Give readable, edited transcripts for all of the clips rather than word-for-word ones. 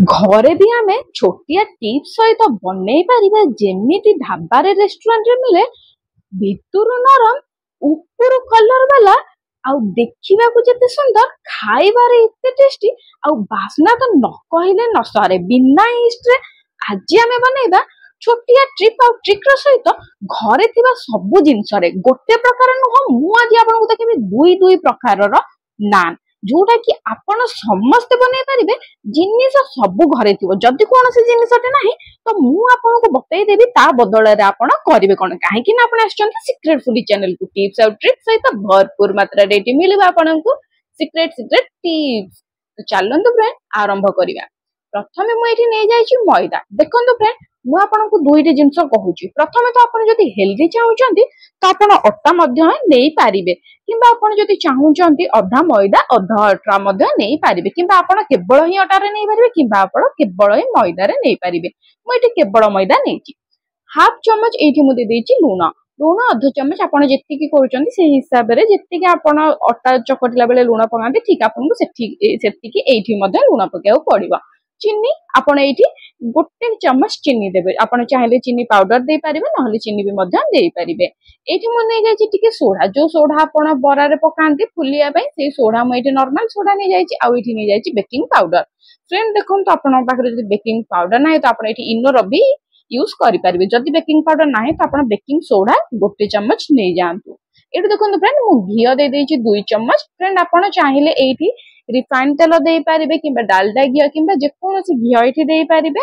घरे भी आमे छोटिया टिप्स सहित बनई पारिबा जेमिति ढाबारे रेस्टोरेंट रे मिले भितरु नरम उपरु कलर वाला आउ देखिबा को जते सुंदर खाइबारे इते टेस्टी आउ बास्ना तो न कहिले न सरे बिना इस्ट रे आज आमे बनैबा छोटिया ट्रिप आउ ट्रिक रो सहित घरे थिबा सब जिंस रे गोटे प्रकार नुह मु आज आपन को देखिबी दुई दुई प्रकार रो नान जोटा कि आपण समस्त बनै पारिबे जिनिस सब घरे थिबो जदि कोनोसी जिनिसटे नाही तो मु आपन को बतै देबी ता बदल रे आपण करिवे कोन काहे कि ना आपण आछन सीक्रेट फूडी चैनल को टिप्स और ट्रिक्स सहित भरपूर मात्रा रे एटी मिलबा आपण को सीक्रेट टिप्स तो चलंतु फ्रेंड आरंभ करिवा प्रथमे मु एठी नै जाई छि मैदा देखंतु फ्रेंड मु आपन को दुईटी जिंस कहूची प्रथमे तो आपण जदि हेल्दी चाहुचंती तो आपण अट्टा मध्य नै पारिबे किंबा आपण जदि चाहुचंती अधा मैदा अधा अटा मध्य नै पारिबे किंबा आपण केवल ही अटा रे नै पारिबे किंबा आपण केवल ही मैदा रे नै पारिबे मु एठी केवल मैदा नैची हाफ चम्मच एठी मु दे देची लूण लूण अध चम्मच आपण जेतिकी करूचंती से हिसाब रे जेतिकी आपण अटा चकटिला बेले लूण पकांती ठीक आपण को सेतिकी एठी मध्य लूण पकाउ पड़िबो चीनी आपण एठी गोटे चम्मच चीनी देबे आपण चाहिले चीनी पाउडर दे पारिबे नहले चीनी भी मध्य दे पारिबे एठी मु नै जाई टिके सोडा जो सोडा आपण बरा रे पकांती फुलिया पई से सोडा मु एठी नॉर्मल सोडा नै जाई आ एठी नै जाई बेकिंग पाउडर फ्रेंड देखम तो आपण पाखरे जदि बेकिंग पाउडर नै तो आपण एठी इनो रबी यूज करि पारिबे जदि बेकिंग पाउडर नै तो आपण बेकिंग सोडा गोटे चम्मच नै जानतु एठी देखंतु फ्रेंड मु घियो दे देची 2 चम्मच फ्रेंड आपण चाहिले एठी रिफाइंड तेल दे पारिबे किंबा डालडा घियो किंबा जे कोनोसी घियो एठी दे पारिबे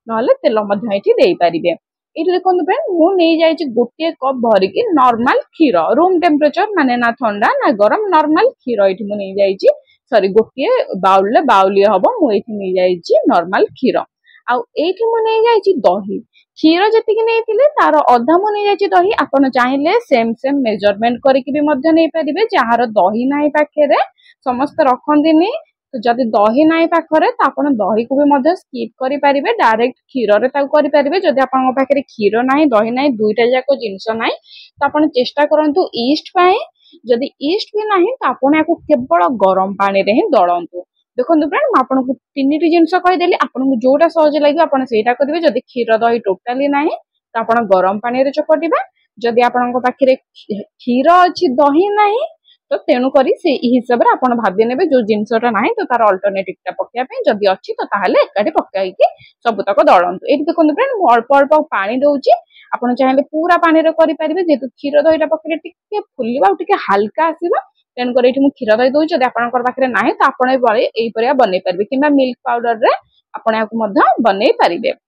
नहले तेल मध्य एठी दे पारिबे एठी देखंतु फ्रेंड मु नै जाई छि गोटे कप भरि के नॉर्मल खीर रूम टेम्परेचर माने ना ठंडा ना गरम नॉर्मल खीर एठी मु नै जाई छि सॉरी गोटे बाउली हबो मु एठी नै जाई छि नॉर्मल खीर आ एठी मु नै जाई छि दही खीर जति कि नै थिले तार अधा मु नै जाई छि दही आपण चाहिले सेम मेजरमेंट करिकि भी मध्य नै पारिबे जहार दही नै पाखेरे समस्त रखंदिनी तो जदि दही नाई पाखरे तो आपण दही को भी मध्य स्किप करि पारिबे डायरेक्ट खीर रे ताऊ करि पारिबे जदि आपण पाखरे खीर नाही दही नाही दुईटा जाको जिंस नाही तो आपण चेष्टा करंतु ईस्ट पाए जदि ईस्ट भी नाही तो आपण याको केवल गरम पानी रे ही दळंतु देखंतु फ्रेंड म आपण को तीनटी जिंस कहि देली आपण को जोटा सहज लागियो आपण सेटा करिवे जदि खीर दही टोटली नाही तो आपण गरम पानी रे चकटिबे जदि आपण पाखरे खीर अछि दही नाही तो तेणु करी से हिसाब रे आपण भाबि नेबे जो जिंसटा नाही तो तार अल्टरनेटिव टा पकिया पे जदि अछि तो ताहाले एकाडी पकाई के सब तक दळंतु एठी देखंतु फ्रेंड मु अल्प अल्प पानी दउची आपण चाहिले पूरा पानी रे करि परिबे जेतु खीर दहीटा पकरे टिके फुलिबा टिके हल्का आसीबा तेन करे एठी मु खीर दही दउची जदि आपण कर पाखरे नाही तो आपण एई परिया बनै परिबे किबा मिल्क पाउडर रे आपण याकु मध्य बनै परिबे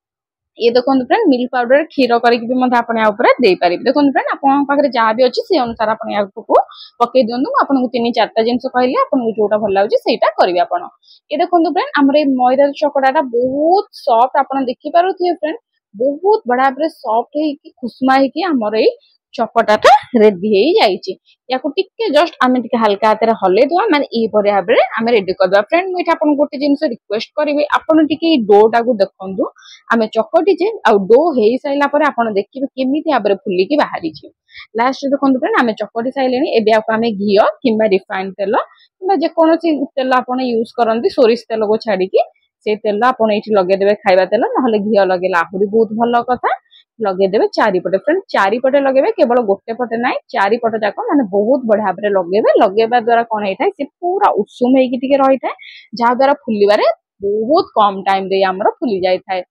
ये देखो फ्रेंड मिल्क पाउडर खीर करके भी आपण या ऊपर दे पारिबे देखो फ्रेंड आपण पाखरे जहाँ भी अछि से अनुसार आपण या को पके दियंतु आपण को तीन चारटा जिंस कहले आपण को जोटा भल लागै सेटा करिवे आपण ये देखो फ्रेंड हमरे मैदा चकडाटा बहुत सॉफ्ट आपण देखि पारुथिए फ्रेंड बहुत बड़ा बड़े सॉफ्ट है कि खुशमा है कि हमरे चकटाटा रेडी हे जाईची याको टिके जस्ट आमे टिके हल्का हाथ रे हले दवा माने ई परे भाबरे आमे रेडी करबा फ्रेंड मुई आपण गोटे जिंस रिक्वेस्ट करिवे आपण टिके डो टाको देखंतु आमे चकटी जे आ डो हेई साइला परे आपण देखिबे केमिति आबरे फुल्ली की बाहरी छी लास्ट देखंतु फ्रेंड आमे चकटी साइलेनी एबे आको आमे घियो किंबा रिफाइंड तेल किंबा जे कोनोसी तेल आपण यूज करंती सोरिष तेल को छाडी की से तेल आपण एठी लगे देबे खाइबा तेल नहले घियो लगेला आहुरी बहुत भलो कथा लगे देबे चारि पटे फ्रेंड चारि पटे लगेबे केवल गोटे पटे नाही चारि पटे जाको माने बहुत बढ़िया भाबरे लगेबे लगेबा द्वारा कोन हेइथाय से पूरा उषुम हेकी टिके रहिथाय जा द्वारा फुल्लीबारे बहुत कम टाइम रे हमर फुली जाय थाय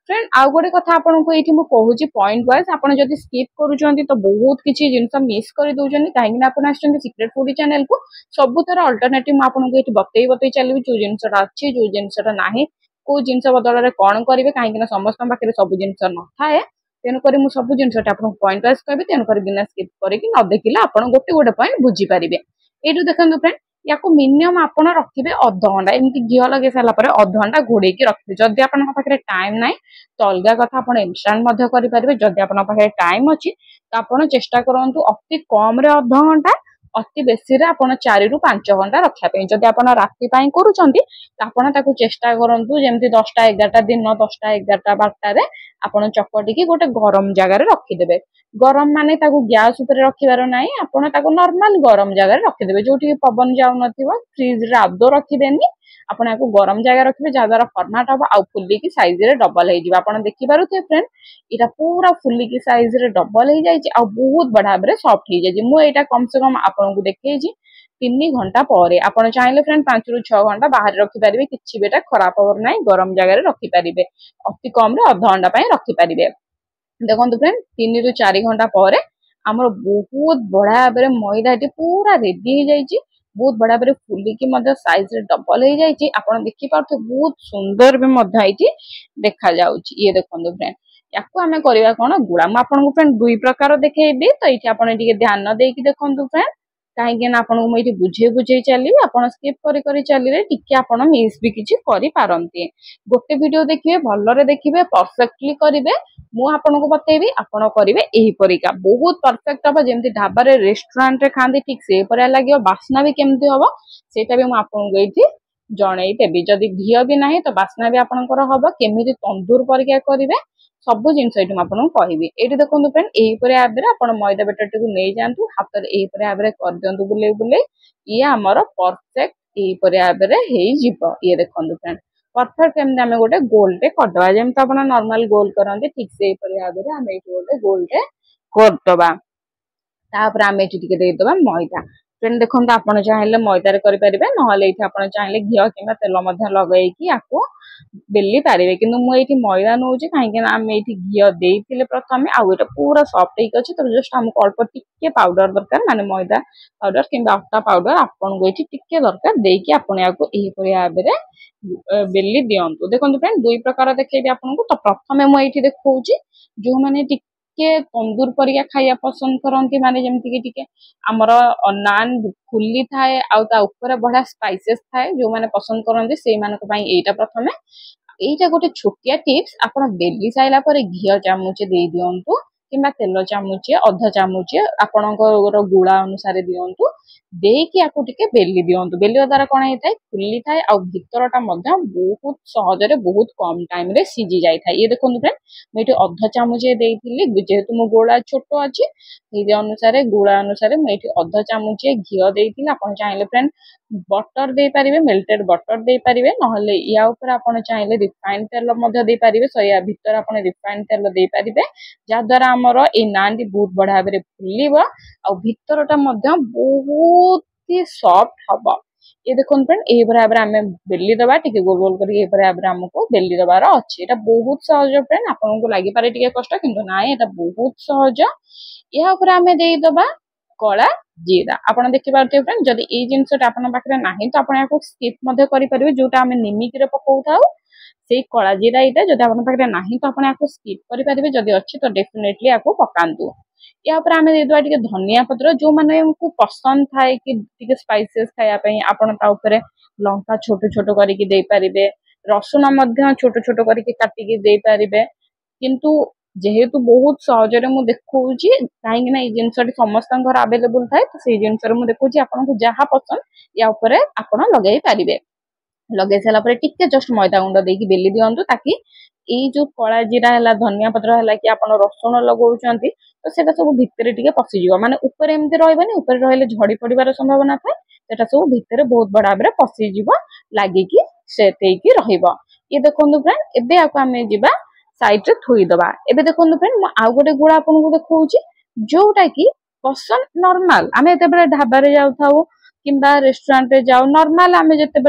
फ्रेंड आ गोटे कथा आपन को एठी मु कहूची पॉइंट वाइज आपन जदि स्किप करूचंती तो बहुत किछि जिंस मिस करि दोचंती काहे कि आपन आछंती सीक्रेट फूडी चैनल को सब तरह अल्टरनेटिव म आपन को एठी बतई चलबी जो जिंसटा अछि जो जिंसटा नाही को जिंस बदल रे कोन करिवे काहे कि समस्त पाखरे सब जिंस न थाए तेन करी मु सब जिंसटा आपन पॉइंट वाइज कहबी तेन करी बिना स्किप करी कि न देखिला आपन गोटे गोटे पॉइंट बुझी पारिबे एठु देखंतु फ्रेंड याको मिनिमम आपण रखिबे आधा घंटा एमती घियो लगे साला परे आधा घंटा घोड़े की रखिबे जदि आपण पाखरे टाइम नाही तो अलगा कथा आपण इंस्टेंट मध्य करि परिबे जदि आपण पाखरे टाइम अछि तो आपण चेष्टा करंतु अति कम रे आधा घंटा अति बेसी रे आपण 4 रु 5 घंटा रखिया पे जदि आपण राति पई करूचंती तो आपण ताको चेष्टा करंतु जेमति 10टा 11टा दिन 10टा 11टा 12टा रे आपण चकटी की गोटे गरम जगह रे रखि देबे गरम माने ताको गैस ऊपर रखिबार नाही आपण ताको नॉर्मल गरम जगह रे रखि देबे जोटी पवन जाउ नथिबो फ्रिज रे आदो रखि देनी आपण याको गरम जगह रखिबे जहाद्वारा फर्माट हम आउ फुलिकी साइज रे डबल हो आप देखिपे फ्रेंड इटा पूरा फुलिकी साइज रे डबल हो जाए आ बहुत बढ़िया भाव सॉफ्ट हो जाए मुझे कम से कम आपको देखी 3 घंटा पर आप चाहिए फ्रेंड 5 ରୁ 6 घंटा बाहर रखिपारे किसी भी खराब हबर ना गरम जगह रखिपारे अति कम अध घंटा रखिपारे देखो फ्रेंड 3 ରୁ 4 घंटा पर आमर बहुत बढ़िया भाव मैदाटी पूरा रेडी हो जाए बहुत बढ़िया भाव फुलिकी साइज रे डबल हो जाए आप देखिपे बहुत सुंदर भी देखा ये देखो फ्रेंड या आम करवा कौन गुड़ा मुझे फ्रेंड 2 प्रकार देखेबी तो ये आप ध्यान देकी देखो फ्रेंड कहीं आपको मुझे बुझे बुझे चलिए आप स्किप करी चलिए टिके आप मिस भी किसी करें गोटे वीडियो देखिए भलरे देखिए परफेक्टली करेंगे मुझे बतेबी आपड़ करेंगे यहीपरिका बहुत परफेक्ट हम जमी ढाबा रेस्टोरेंट खाते ठीक से लगे बास्ना भी केमती हम सेटा भी मुझे ये जनईदेवी जदि घी भी ना तो बास्ना भी आपंकर हम केमी तंदूर परिका करेंगे सब जिनस ये आपको कहबी ये देखो फ्रेंड यहीपर भाव में आप मैदा बेटर टी नहीं जातु हाथ में यहीपर भाव में कर दिंतु बुले बुले ये आमर परफेक्ट यहीपर भाव में ये देखो फ्रेंड परफेक्ट एमती आम गोटे गोलटे करदे जमी आप नॉर्मल गोल करते ठीक से भाव में आम ये गोटे गोलटे करदे तापर आम ये देदबा मैदा फ्रेंड देखो आप चाहिए मैदार करेंगे ना चाहिए घी कि तेल लगेगी आपको बेली पारे कि मुझे मैदा नौ कहीं आम ये घी देते प्रथम आउ ये पूरा सफ्ट होगी तो जस्ट आमको अल्प टिके पाउडर दरकार माने मैदा पाउडर कि अटा पाउडर आपको ये टिके दरकार देकी आप भाव में बेली दिंतु देखो फ्रेंड 2 प्रकार देखेबी आपको तो प्रथम मुझे देखा जो मैंने टिके तंदूर परिया खाया पसंद करती माने जमती टिके आमर नान फुली थाए आउ बढ़िया स्पाइसेस थाए जो मैंने पसंद करते से यहीटा प्रथम यहीटा गोटे छोटिया टिप्स आप बेली साइला घी चामुचे दे दिंतु कि तेल चामुचे अध चामुचे आपणकर गुड़ा अनुसार दिंतु देकी आपको टिके बेली दिंतु बेलिया द्वारा कौन होता है फुली थाए आ भितरटा बहुत सहजरे बहुत कम टाइम रे सीझी जाए ये देखो फ्रेंड मुझे अध चामुचे देती जेहेतु मो गोला छोट अच्छी ये अनुसार गुड़ा अनुसार मुझे अध चामुचे घी देती आप चाहिए फ्रेंड बटर दे पारे मेल्टेड बटर दे पारे ना या आप चाहिए रिफाइंड तेल दे पारे सोया भितर आप रिफाइंड तेल दे पारे जहाद्वारा आमर ये नान टी बहुत बढ़िया भाव फुल आ भितरटा बहुत ही सॉफ्ट हम ये देखो फ्रेंड यही भाव में आम बेली दबा टे गोल गोल कर भाव में आमको बेली दबार अच्छी ये बहुत सहज फ्रेंड आपको लगिपारे टे कष्ट कि ना ये बहुत सहज या आम देदबा कला जीरा आप देखिए फ्रेंड जदि ये जिनसा पाखे ना तो आपको स्किप करेंगे जोटा आम निमिक पकाऊ था से कला जीरा यहाँ जब आप पाखे ना तो आपको स्किप करेंगे जदि अच्छी तो डेफिनेटली आपको पकातु या आम देदबा धनिया पत्र जो मैंने पसंद थाए कि स्पाइसेस खायापी आपरे लंका छोट छोट करके रसुण छोट छोट करके काटिकी दे पारे किंतु जेहेतु बहुत सहजरे मुझे देखौची कहीं ये जिनस समस्त अवेलेबल थाए तो से जिनस देखौची आपको जहाँ पसंद या ऊपर आप लगे पारे लगे सारापर टिके जस्ट मैदा गुंड देकी बेली दिंतु ताकि ये जो कला जीरा है धनिया पत्र है कि आप रसुण लगाउछन तो सेटा सब भितर टिके पशिज माने ऊपर एमती रहबनी ऊपर रहिले झड़ी पड़िबार संभावना थाए सेटा सब भितर बहुत बड़ा भाव पशिज लागिकी सेट होइकी रहिबो ये देखो फ्रेंड एबे आको आमे जिबा साइड रे थोईदबा एबे देखो फ्रेंड आउ गोटे गुड़ा आपको देखौची जोटा कि पसंद नॉर्मल आम एते ढाबा रे जाउ थाउ किंबा रेस्टोरेंट रे जाउ नॉर्मल आम जेते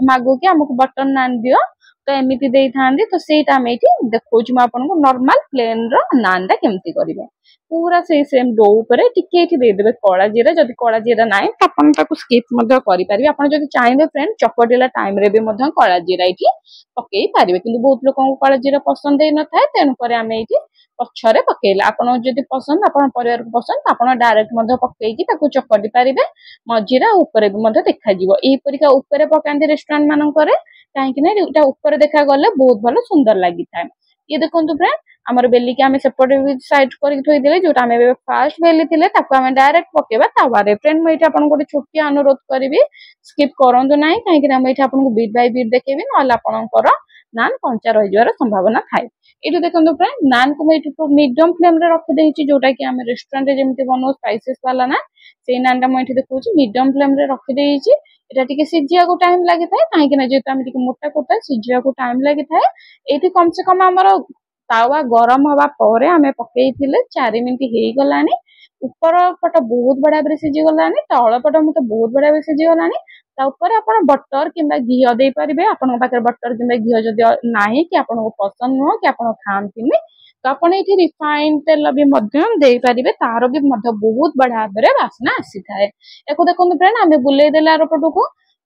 मागु कि हमको बटर नान दियो तो एमती दे था तो सेटा आम ये देखो आपको नॉर्मल प्लेन रो नान टा केमती करेंगे पूरा से सेम डो पर टिके देदेवे कला जीरा जब कला जीरा ना तो स्किप करेंगे आप चाहिए फ्रेंड चकटिला टाइम रे भी कला जीरा ये पकई पारे कि बहुत लोक कला जीरा पसंद ही न था तेणुक आम ये पछरे पकेला आपन जदि पसंद आपन परिवार को पसंद आपन डायरेक्ट पकईकी चकटी पारे मझीरा ऊपर भी देखा यहीपरिका ऊपर पकाती रेस्टोरेंट मानक कहीं ऊपर देखा गले बहुत भल सुंदर लगी था ये देखो फ्रेंड आमर बेली के आम सेपटे साइड कर थोड़े जो आम फास्ट बेली थे आम डायरेक्ट पकेबा तावारे फ्रेंड मुझे आपको गोटे छोटिया अनुरोध करी स्किप करूँ ना कहीं आपको बीट बाय बीट देखेबी ना आपंकर नान कंचा रही संभावना थाए ये देखो फ्रेंड नान को मुझे मीडियम फ्लेम रे रखी जोटा कि आम रेस्टोरेंट जमी बनाऊ स्पाइसेस वाला ना से नान टा मुझे देखा मीडियम फ्लेम रे रखी এটা ଟିକେ ସିଝିବାକୁ ଟାଇମ ଲାଗିଥାଏ କାହିଁକି ନା ଯେହେତୁ ଆମେ ଟିକେ ମୋଟା କରିଥାଏ ସିଝିବାକୁ ଟାଇମ ଲାଗିଥାଏ। ଏଇଠି କମ ସେ କମ ଆମର ତାୱା ଗରମ ହବା ପରେ ଆମେ ପକେଇଥିଲେ 4 ମିନିଟ ହେଇଗଲାଣି। ଉପର ପଟ ବହୁତ ବଢିଆ ଭାବରେ ସିଝିଗଲାଣି, ତଳ ପଟ ମତେ ବହୁତ ବଢିଆ ଭାବରେ ସିଝିଗଲାଣି। ତା ଉପରେ ଆପଣ ବଟର କିମ୍ବା ଘିଅ ଦେଇପାରିବେ। ଆପଣଙ୍କ ପାଖରେ ବଟର କିମ୍ବା ଘିଅ ଯଦି ନାହିଁ କି ଆପଣଙ୍କୁ ପସନ୍ଦ ନୁହଁ କି ଆପଣ ଖାଆନ୍ତିନି ତ ଆପଣ ଏଇଠି ରିଫାଇନ ତେଲ ବି ମଧ୍ୟ ଦେଇପାରିବେ, ତାର ବି ମଧ୍ୟ ବହୁତ ବଢିଆ ଭାବରେ ବାସ୍ନା ଆସିଥାଏ। ୟାକୁ ଦେଖନ୍ତୁ ଫ୍ରେଣ୍ଡ ଆମେ ବୁଲେଇ ଦେଲେ ଆର ପଟକୁ।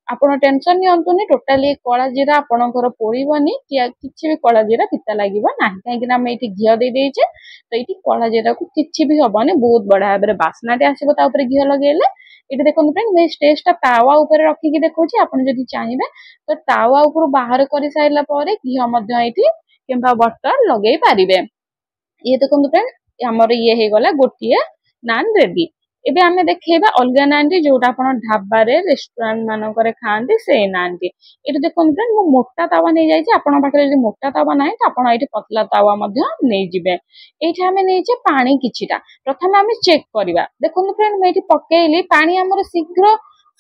ଆପଣ ଟେନସନ ନିଅନ୍ତୁନି, ଟୋଟାଲି କଳା ଜିରା ଆପଣଙ୍କର ପୋଡିବନି କି କିଛି ବି କଳା ଜିରା ପିତା ଲାଗିବ ନାହିଁ, କାହିଁକି ନା ଆମେ ଏଇଠି ଘିଅ ଦେଇଦେଇଛେ ତ ଏଇଠି କଳା ଜିରାକୁ କିଛି ବି ହବନି, ବହୁତ ବଢିଆ ଭାବରେ ବାସ୍ନାଟେ ଆସିବ ତା ଉପରେ ଘିଅ ଲଗେଇଲେ। ଏଇଠି ଦେଖନ୍ତୁ ଫ୍ରେଣ୍ଡ ମୁଁ ଷ୍ଟେଜଟା ତାୱା ଉପରେ ରଖିକି ଦେଖଉଛି, ଆପଣ ଯଦି ଚାହିଁବେ ତ ତାୱା ଉପରୁ ବାହାର କରିସାରିଲା ପରେ ଘିଅ ମଧ୍ୟ ଏଇଠି କିମ୍ବା ବଟର ଲଗେଇ ପାରିବେ। ଇଏ ଦେଖନ୍ତୁ ଫ୍ରେଣ୍ଡ ଆମର ଇଏ ହେଇଗଲା ଗୋଟିଏ ନାନ୍ ରେଡି। ଏବେ ଆମେ ଦେଖେଇବା ଅଲଗା ନାନ୍ ଟି ଯୋଉଟା ଆପଣ ଢାବାରେ ରେଷ୍ଟୁରାଣ୍ଟ ମାନଙ୍କରେ ଖାଆନ୍ତି ସେଇ ନାନ୍ ଟି। ଏଠି ଦେଖନ୍ତୁ ଫ୍ରେଣ୍ଡ ମୁଁ ମୋଟା ତାୱା ନେଇଯାଇଛି, ଆପଣଙ୍କ ପାଖରେ ଯଦି ମୋଟା ତାୱା ନାହିଁ ତ ଆପଣ ଏଇଠି ପତଲା ତାୱା ମଧ୍ୟ ନେଇଯିବେ। ଏଇଠି ଆମେ ନେଇଛେ ପାଣି କିଛିଟା, ପ୍ରଥମେ ଆମେ ଚେକ୍ କରିବା। ଦେଖନ୍ତୁ ଫ୍ରେଣ୍ଡ ମୁଁ ଏଇଠି ପକେଇଲି, ପାଣି ଆମର ଶୀଘ୍ର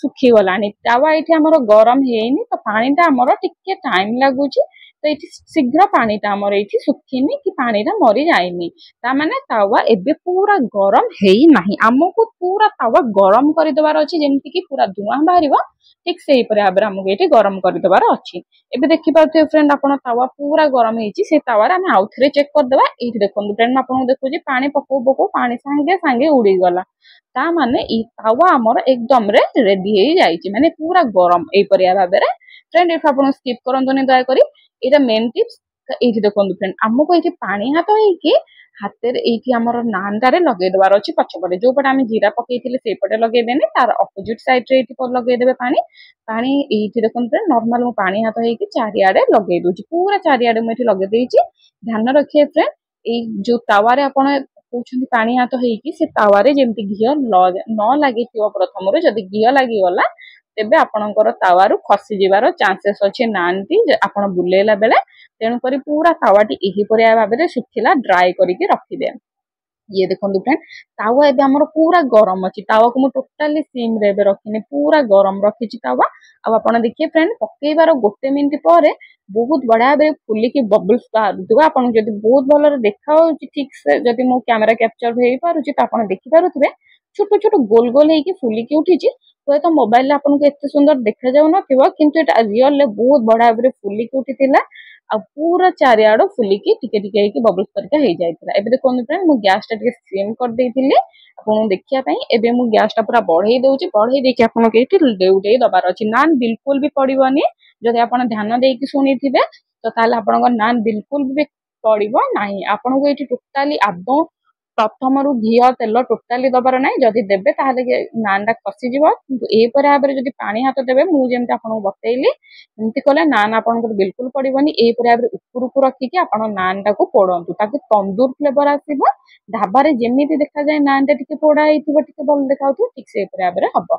ଶୁଖିଗଲାଣି, ତାୱା ଏଇଠି ଆମର ଗରମ ହେଇନି ତ ପାଣିଟା ଆମର ଟିକେ ଟାଇମ ଲାଗୁଛି। ତ ଏଇଠି ଶୀଘ୍ର ପାଣିଟା ଆମର ଏଇଠି ଶୁଖିନି କି ପାଣିଟା ମରି ଯାଇନି, ତାମାନେ ତାୱା ଏବେ ପୁରା ଗରମ ହେଇନାହିଁ। ଆମକୁ ପୁରା ତାୱା ଗରମ କରିଦେବାର ଅଛି, ଯେମିତି କି ପୁରା ଧୂଆଁ ବାହାରିବ ଠିକ ସେଇପରି ଭାବରେ ଆମକୁ ଏଇଠି ଗରମ କରିଦେବାର ଅଛି। ଏବେ ଦେଖିପାରୁଥିବେ ଫ୍ରେଣ୍ଡ ଆପଣ ତାୱା ପୁରା ଗରମ ହେଇଛି, ସେ ତାୱାରେ ଆମେ ଆଉ ଥରେ ଚେକ୍ କରିଦେବା। ଏଇଠି ଦେଖନ୍ତୁ ଫ୍ରେଣ୍ଡ ମୁଁ ଆପଣଙ୍କୁ ଦେଖୁଛି ପାଣି ପକଉ ପକଉ ପାଣି ସାଙ୍ଗେ ସାଙ୍ଗେ ଉଡିଗଲା, ତା ମାନେ ଏଇ ତାୱା ଆମର ଏକଦମରେ ରେଡି ହେଇଯାଇଛି, ମାନେ ପୁରା ଗରମ ଏଇପରିଆ ଭାବରେ। ଫ୍ରେଣ୍ଡ ଏଇଠୁ ଆପଣ ସ୍କିପ୍ କରନ୍ତୁନି ଦୟାକରି, ଏଇଟା ମେନ୍ ଟିପ୍ସ। ଏଇଠି ଦେଖନ୍ତୁ ଫ୍ରେଣ୍ଡ ଆମକୁ ଏଇଠି ପାଣି ହାତ ହେଇକି ହାତରେ ଏଇଠି ଆମର ନାନ୍ ଟାରେ ଲଗେଇଦେବାର ଅଛି ପଛପଟେ, ଯୋଉପଟେ ଆମେ ଜିରା ପକେଇଥିଲେ ସେଇପଟେ ଲଗେଇବେନି, ତାର ଅପୋଜିଟ ସାଇଡ ରେ ଏଇଠି ଲଗେଇଦେବେ ପାଣି। ପାଣି ଏଇଠି ଦେଖନ୍ତୁ ନର୍ମାଲ ମୁଁ ପାଣି ହାତ ହେଇକି ଚାରିଆଡେ ଲଗେଇ ଦଉଛି, ପୁରା ଚାରିଆଡେ ମୁଁ ଏଠି ଲଗେଇ ଦେଇଛି। ଧ୍ୟାନ ରଖିବେ ଫ୍ରେଣ୍ଡ ଏଇ ଯୋଉ ତାୱାରେ ଆପଣ କହୁଛନ୍ତି ପାଣି ହାତ ହେଇକି, ସେ ତାୱାରେ ଯେମିତି ଘିଅ ନ ଲାଗିଥିବ ପ୍ରଥମରୁ, ଯଦି ଘିଅ ଲାଗିଗଲା ତେବେ ଆପଣଙ୍କର ତାୱାରୁ ଖସିଯିବାର ଚାନ୍ସେସ୍ ଅଛି ନାନ୍ ଟି ଆପଣ ବୁଲେଇଲା ବେଳେ। ତେଣୁକରି ପୁରା ତାୱାଟି ଏହିପରି ଭାବରେ ଶୁଖିଲା ଡ୍ରାଏ କରିକି ରଖିବେ। ଇଏ ଦେଖନ୍ତୁ ଫ୍ରେଣ୍ଡ ତାୱା ଏବେ ଆମର ପୁରା ଗରମ ଅଛି, ତାୱାକୁ ମୁଁ ଟୋଟାଲି ସିମ୍ ରେ ଏବେ ରଖିନି, ପୁରା ଗରମ ରଖିଛି ତାୱା। ଆଉ ଆପଣ ଦେଖିବେ ଫ୍ରେଣ୍ଡ ପକେଇବାର 1 ମିନିଟ ପରେ ବହୁତ ବଢିଆ ଭାବରେ ଫୁଲିକି ବବଲ୍ସ ବାହାରୁଥିବ। ଆପଣଙ୍କୁ ଯଦି ବହୁତ ଭଲରେ ଦେଖାଯାଉଛି ଠିକ ସେ, ଯଦି ମୁଁ କ୍ୟାମେରା କ୍ୟାପଚର ହେଇପାରୁଛି ତ ଆପଣ ଦେଖିପାରୁଥିବେ ଛୋଟ ଛୋଟ ଗୋଲ ଗୋଲ ହେଇକି ଫୁଲିକି ଉଠିଛି। ହୁଏତ ମୋବାଇଲରେ ଆପଣଙ୍କୁ ଏତେ ସୁନ୍ଦର ଦେଖାଯାଉନଥିବ, କିନ୍ତୁ ଏଟା ରିଅଲରେ ବହୁତ ବଢିଆ ଭାବରେ ଫୁଲିକି ଉଠିଥିଲା ଆଉ ପୁରା ଚାରିଆଡୁ ଫୁଲିକି ଟିକେ ଟିକେ ହେଇକି ବବଲ୍ସ ପରିକା ହେଇଯାଇଥିଲା। ଏବେ ଦେଖନ୍ତୁ ଫ୍ରେଣ୍ଡ ମୁଁ ଗ୍ୟାସ ଟା ଟିକେ ସିମ୍ କରିଦେଇଥିଲି ଆପଣଙ୍କୁ ଦେଖିବା ପାଇଁ। ଏବେ ମୁଁ ଗ୍ୟାସ ଟା ପୁରା ବଢେଇ ଦଉଛି, ବଢେଇ ଦେଇକି ଆପଣଙ୍କୁ ଏଇଠି ଲେଉଟେଇ ଦବାର ଅଛି। ନାନ୍ ବିଲକୁଲ ବି ପଡିବନି, ଯଦି ଆପଣ ଧ୍ୟାନ ଦେଇକି ଶୁଣିଥିବେ ତ ତାହେଲେ ଆପଣଙ୍କ ନାନ୍ ବିଲକୁଲ ବି ପଡିବ ନାହିଁ। ଆପଣଙ୍କୁ ଏଇଠି ଟୋଟାଲି ଆଦୌ ପ୍ରଥମରୁ ଘିଅ ତେଲ ଟୋଟାଲି ଦବାର ନାହିଁ, ଯଦି ଦେବେ ତାହେଲେ ନାନ୍ ଟା ଖସିଯିବ। କିନ୍ତୁ ଏହିପରି ଭାବରେ ଯଦି ପାଣି ହାତ ଦେବେ ମୁଁ ଯେମିତି ଆପଣଙ୍କୁ ବତେଇଲି ଏମିତି କଲେ ନାନ୍ ଆପଣଙ୍କର ବିଲକୁଲ ପଡିବନି। ଏହିପରି ଭାବରେ ଉପରକୁ ରଖିକି ଆପଣ ନାନ୍ ଟାକୁ ପୋଡନ୍ତୁ, ତାକୁ ତନ୍ଦୁର ଫ୍ଲେଭର ଆସିବ। ଢାବାରେ ଯେମିତି ଦେଖାଯାଏ ନାନ୍ ଟା ଟିକେ ପୋଡା ହେଇଥିବ, ଟିକେ ଭଲ ଦେଖାଯାଉଥିବ, ଠିକ ସେଇପରି ଭାବରେ ହବ।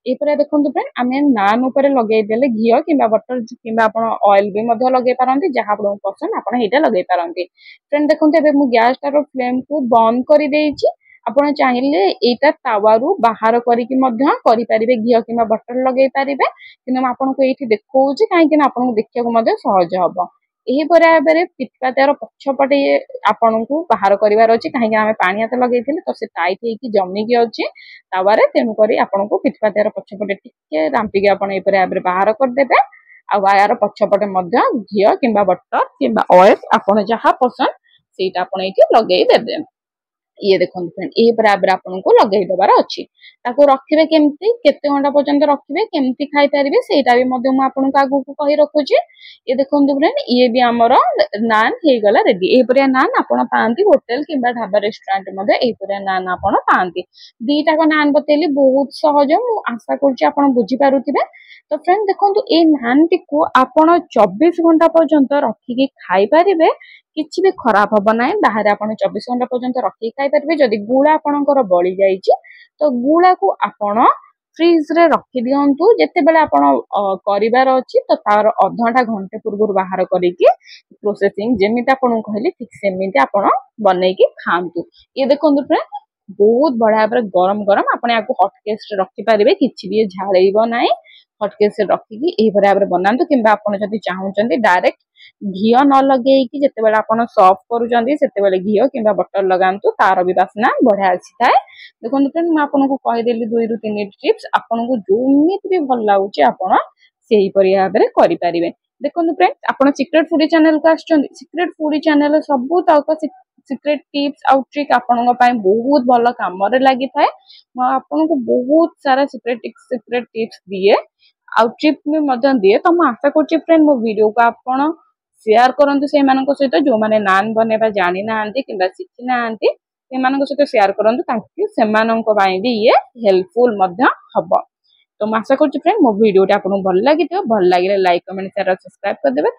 ଏହିପରି ଦେଖନ୍ତୁ ଫ୍ରେଣ୍ଡ ଆମେ ନାନ୍ ଉପରେ ଲଗେଇଦେଲେ ଘିଅ କିମ୍ବା ବଟର କିମ୍ବା ଆପଣ ଅଏଲ ବି ମଧ୍ୟ ଲଗେଇ ପାରନ୍ତି, ଯାହା ଆପଣଙ୍କୁ ପସନ୍ଦ ଆପଣ ଏଇଟା ଲଗେଇ ପାରନ୍ତି। ଫ୍ରେଣ୍ଡ ଦେଖନ୍ତୁ ଏବେ ମୁଁ ଗ୍ୟାସ ଟାର ଫ୍ଲେମ କୁ ବନ୍ଦ କରିଦେଇଛି। ଆପଣ ଚାହିଁଲେ ଏଇଟା ତାୱାରୁ ବାହାର କରିକି ମଧ୍ୟ କରିପାରିବେ, ଘିଅ କିମ୍ବା ବଟର ଲଗେଇ ପାରିବେ, କିନ୍ତୁ ମୁଁ ଆପଣଙ୍କୁ ଏଇଠି ଦେଖଉଛି କାହିଁକି ନା ଆପଣଙ୍କୁ ଦେଖିବାକୁ ମଧ୍ୟ ସହଜ ହବ। ଏହିପରି ଭାବରେ ପିଠାଟାର ପଛପଟେ ଆପଣଙ୍କୁ ବାହାର କରିବାର ଅଛି, କାହିଁକି ଆମେ ପାଣି ହାତ ଲଗେଇଥିଲେ ତ ସେ ଟାଇଟ୍ ହେଇକି ଜମିକି ଅଛି ତାୱାରେ। ତେଣୁକରି ଆପଣଙ୍କୁ ପିଠାଟାର ପଛପଟେ ଟିକେ ରାମ୍ପିକି ଆପଣ ଏହିପରି ଭାବରେ ବାହାର କରିଦେବେ। ଆଉ ୟାର ପଛପଟେ ମଧ୍ୟ ଘିଅ କିମ୍ବା ବଟର କିମ୍ବା ଅଏଲ ଆପଣ ଯାହା ପସନ୍ଦ ସେଇଟା ଆପଣ ଏଇଠି ଲଗେଇ ଦେବେ। ଇଏ ଦେଖନ୍ତୁ ଫ୍ରେଣ୍ଡ ଏହିପରି ଭାବରେ ଆପଣଙ୍କୁ ଲଗେଇ ଦେବାର ଅଛି। ତାକୁ ରଖିବେ କେମିତି, କେତେ ଘଣ୍ଟା ପର୍ଯ୍ୟନ୍ତ ରଖିବେ, କେମିତି ଖାଇପାରିବେ ସେଇଟା ବି ମଧ୍ୟ ମୁଁ ଆପଣଙ୍କୁ ଆଗକୁ କହି ରଖୁଛି। ଇଏ ଦେଖନ୍ତୁ ଫ୍ରେଣ୍ଡ ଇଏ ବି ଆମର ନାନ୍ ହେଇଗଲା ରେଡି। ଏହିପରିଆ ନାନ୍ ଆପଣ ପାଆନ୍ତି ହୋଟେଲ କିମ୍ବା ଢାବା ରେଷ୍ଟୁରାଣ୍ଟ ମଧ୍ୟ ଏହିପରିଆ ନାନ୍ ଆପଣ ପାଆନ୍ତି। ଦିଟାକ ନାନ୍ ବତେଇଲି ବହୁତ ସହଜ, ମୁଁ ଆଶା କରୁଛି ଆପଣ ବୁଝିପାରୁଥିବେ। ତ ଫ୍ରେଣ୍ଡ ଦେଖନ୍ତୁ ଏଇ ନାନ୍ ଟିକୁ ଆପଣ 24 ଘଣ୍ଟା ପର୍ଯ୍ୟନ୍ତ ରଖିକି ଖାଇପାରିବେ, କିଛି ବି ଖରାପ ହବ ନାହିଁ। ବାହାରେ ଆପଣ 24 ଘଣ୍ଟା ପର୍ଯ୍ୟନ୍ତ ରଖିକି ଖାଇପାରିବେ। ଯଦି ଗୁଳା ଆପଣଙ୍କର ବଳି ଯାଇଛି ତ ଗୁଳାକୁ ଆପଣ ଫ୍ରିଜ ରେ ରଖିଦିଅନ୍ତୁ, ଯେତେବେଳେ ଆପଣ କରିବାର ଅଛି ତ ତାର ଅଧଘଣ୍ଟା ଘଣ୍ଟେ ପୂର୍ବରୁ ବାହାର କରିକି ପ୍ରୋସେସିଂ ଯେମିତି ଆପଣଙ୍କୁ କହିଲି ଠିକ ସେମିତି ଆପଣ ବନେଇକି ଖାଆନ୍ତୁ। ଇଏ ଦେଖନ୍ତୁ ଫ୍ରେଣ୍ଡ बहुत बढ़िया भाव गरम गरम आपण या हट केस रखिपारे कि भी झाड़ब ना हट केस रखिकी यही भाव बनातु कि चाहते डायरेक्ट घी न लगे जिते आप सर्व करुँचे घी कि बटर लगातु तार भी बास्ना बढ़िया अच्छी थाए। देखो फ्रेंड मुझे कहीदेली 2 ରୁ 3 टिप्स आपन को जोमी भी भल लगुच आपण से भाव में करें। देखो फ्रेंड आप सिक्रेट फूडी चैनल को सिक्रेट फूडी चैनल सबू तक सिक्रेट टिप्स आउ ट्रिक आपण बहुत भल कम लगी थाए। आपन को बहुत सारा सिक्रेट टिप्स दिए आउ ट्रिप में दिए तो मुझे आशा कर फ्रेंड मो वीडियो को आपण शेयर करंतु से सहित जो मैंने नान बनेबा जानी ना कि शिखी ना सहित शेयर करंतु ताकि से भी ये हेल्पफुल हम। तो मैं आशा कर फ्रेंड मो वीडियो आपको भल लगे लाइक कमेंट शेयर सब्सक्राइब कर देबे।